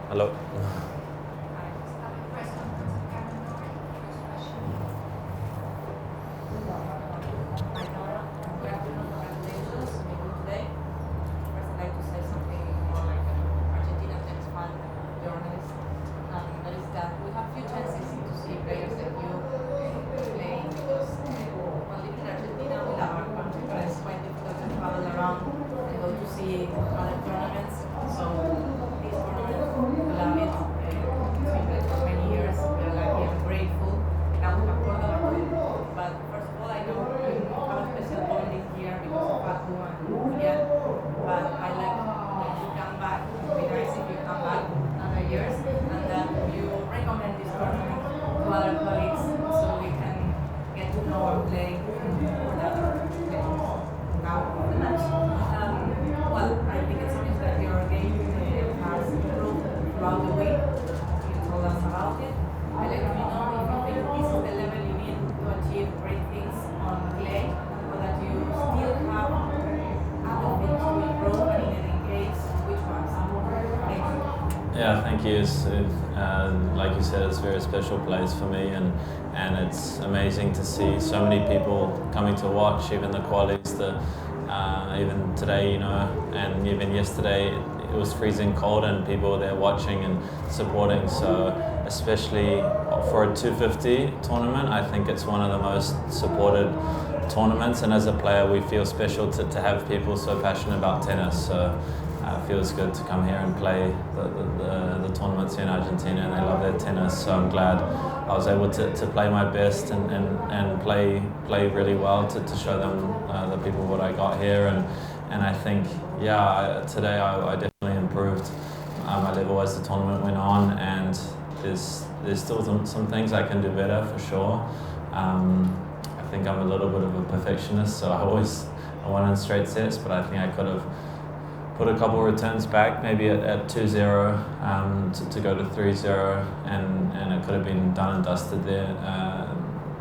Hello. Yeah, thank you. Like you said, it's a very special place for me, and it's amazing to see so many people coming to watch, even the qualies, even today, and even yesterday, it was freezing cold, and people were there watching and supporting. So, especially for a 250 tournament, I think it's one of the most supported tournaments, and as a player, we feel special to have people so passionate about tennis. So. It feels good to come here and play the tournaments here in Argentina, and they love their tennis, so I'm glad I was able to play my best and play really well to show them, the people, what I got here, and I think, today I definitely improved my level as the tournament went on, and there's still some things I can do better for sure. I think I'm a little bit of a perfectionist, so I won in straight sets, but I think I could have put a couple of returns back, maybe at 2-0 to go to 3-0, and it could have been done and dusted there,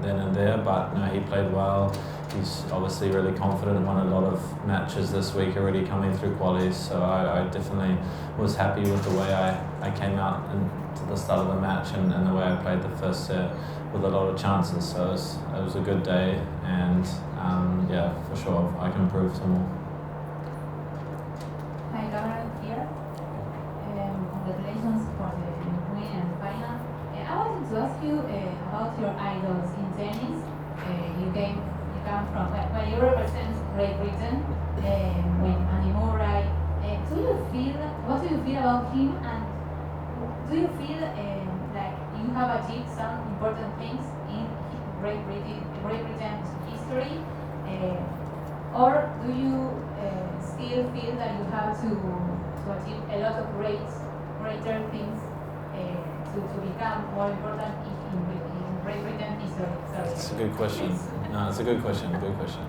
then and there. But no, he played well. He's obviously really confident, won a lot of matches this week already coming through qualies, so I definitely was happy with the way I came out to the start of the match, and the way I played the first set with a lot of chances. So it was a good day, and for sure I can improve some more. Hi, Cameron here. Congratulations for the win and final. I wanted to ask you about your idols in tennis. You come from, you represent Great Britain with Andy Murray. What do you feel about him, and do you feel like you have achieved some important things in Great Britain's history? Or do you still feel that you have to achieve a lot of greater things to become more important in Great Britain history? Sorry. It's a good question. No, it's a good question. Good question.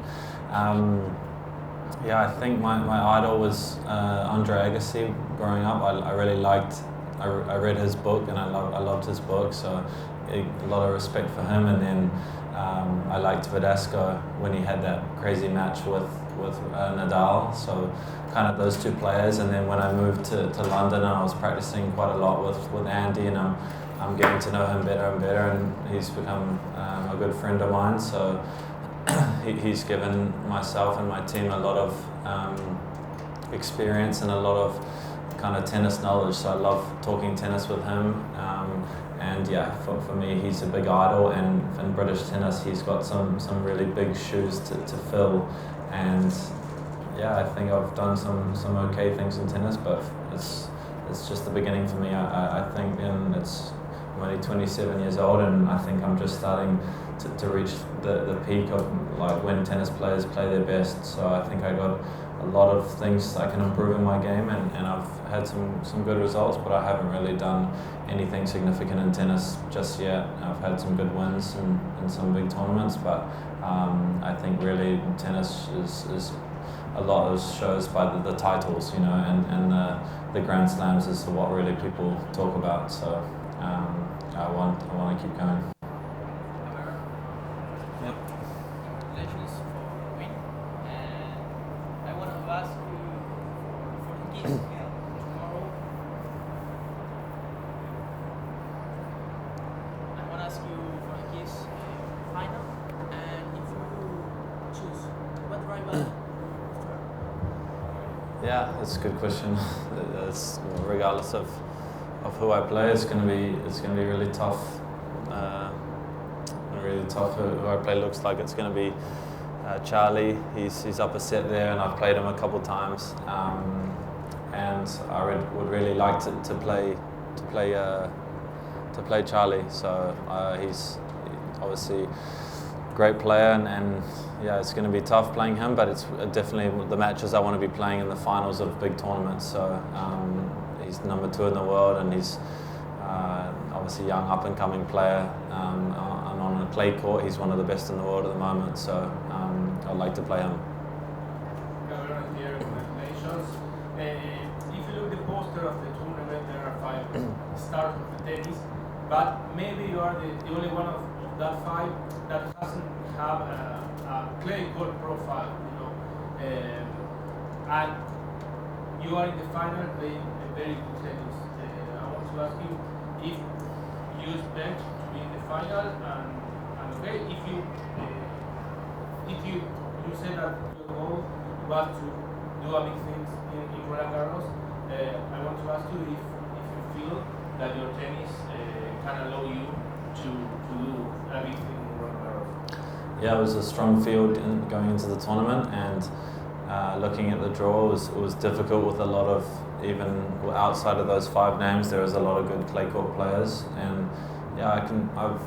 I think my idol was Andre Agassi growing up. I really liked. I read his book, and I loved his book. So a lot of respect for him. And then I liked Verdasco when he had that crazy match with Nadal. So kind of those two players. And then when I moved to London, I was practicing quite a lot with Andy, and I'm getting to know him better and better, and he's become a good friend of mine. So he's given myself and my team a lot of experience and a lot of kind of tennis knowledge. So I love talking tennis with him. For me, he's a big idol, and in British tennis, he's got some really big shoes to fill. And I think I've done some okay things in tennis, but it's just the beginning for me. I think, and I'm only 27 years old, and I think I'm just starting to reach the peak of like when tennis players play their best. So I think I got a lot of things I can improve in my game, and I've had some good results, but I haven't really done anything significant in tennis just yet. I've had some good wins in some big tournaments, but I think really tennis is a lot of shows by the titles, and the Grand Slams is what really people talk about. So I want to keep going. Yep. Congratulations for the win. And I want to ask you for the kids tomorrow. Yeah, that's a good question. Regardless of who I play, it's gonna be really tough. Really tough. Who I play looks like it's gonna be Charlie. He's up a set there, and I've played him a couple times. And I would really like to play Charlie. So he's obviously a great player, and yeah, it's going to be tough playing him, but it's definitely the matches I want to be playing in the finals of big tournaments. So he's number 2 in the world, and he's obviously a young up-and-coming player. And on a clay court, he's one of the best in the world at the moment. So I'd like to play him. Here, congratulations. If you look at the poster of the tournament, there are 5 stars of the tennis, but maybe you are the only one of that 5 that hasn't have a clay court profile, and you are in the final playing a very good tennis. I want to ask you if you expect to be in the final, and okay, if you said that your goal was to do a big things in Roland Garros, I want to ask you if you feel that your tennis can allow you to do a big thing in Roland Garros. Yeah, it was a strong field going into the tournament, and looking at the draw it was difficult with a lot of, even outside of those 5 names, there was a lot of good clay court players, and yeah, I've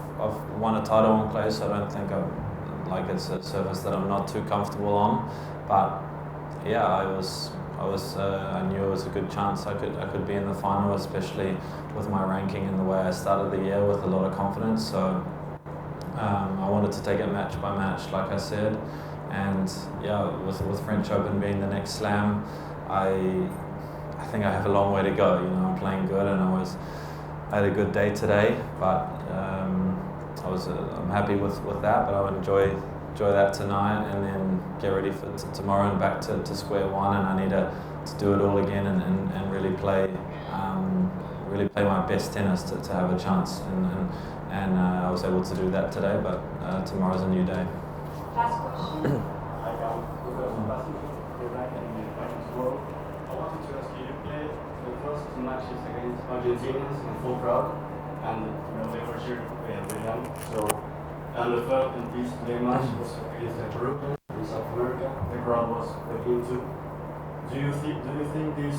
won a title on clay, so I don't think it's a surface that I'm not too comfortable on, but yeah, I knew it was a good chance I could be in the final, especially with my ranking and the way I started the year with a lot of confidence. So I wanted to take it match by match, like I said, and yeah, with French Open being the next slam, I think I have a long way to go. I'm playing good, and I had a good day today, but I'm happy with that. But I would enjoy that tonight, and then get ready for tomorrow and back to square one. And I need to do it all again and really play my best tennis to have a chance. And I was able to do that today, but tomorrow's a new day. Last question. I wanted to ask you, you played the first 2 matches against Argentinians in full crowd, and they were cheering with them. So, and the third and this today match was against Peruvian in South America. The crowd was into. Do you think this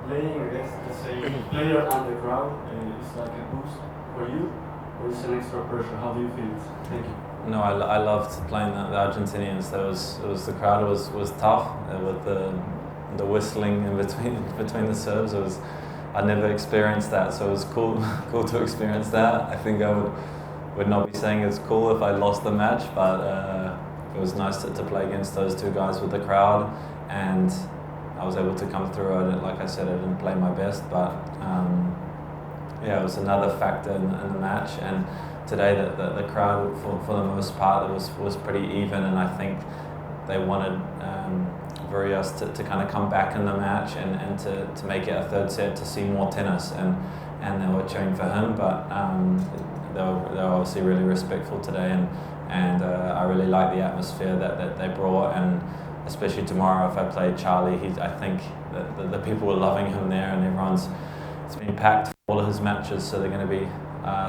playing against the same player and the crowd is like a boost for you, or is it an extra pressure? How do you feel it? Thank you. No, I loved playing the Argentinians. The crowd was tough with the whistling in between the serves. I never experienced that, so it was cool to experience that. I think I would not be saying it's cool if I lost the match, but it was nice to play against those 2 guys with the crowd, and I was able to come through. Like I said, I didn't play my best, but yeah, it was another factor in the match. And today, the crowd for the most part was pretty even, and I think they wanted Varios to kind of come back in the match and to make it a 3rd set, to see more tennis, and they were cheering for him, but they were obviously really respectful today, and I really like the atmosphere that they brought, and especially tomorrow if I play Charlie, I think that the people were loving him there, and it's been packed for all of his matches, so they're going to be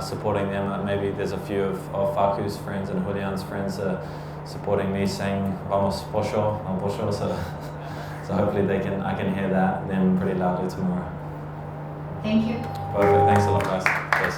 supporting them. Maybe there's a few of Facu's friends and Julian's friends supporting me, saying "Vamos Pocho," so hopefully I can hear them pretty loudly tomorrow. Thank you. Perfect. Thanks a lot, guys. Cheers.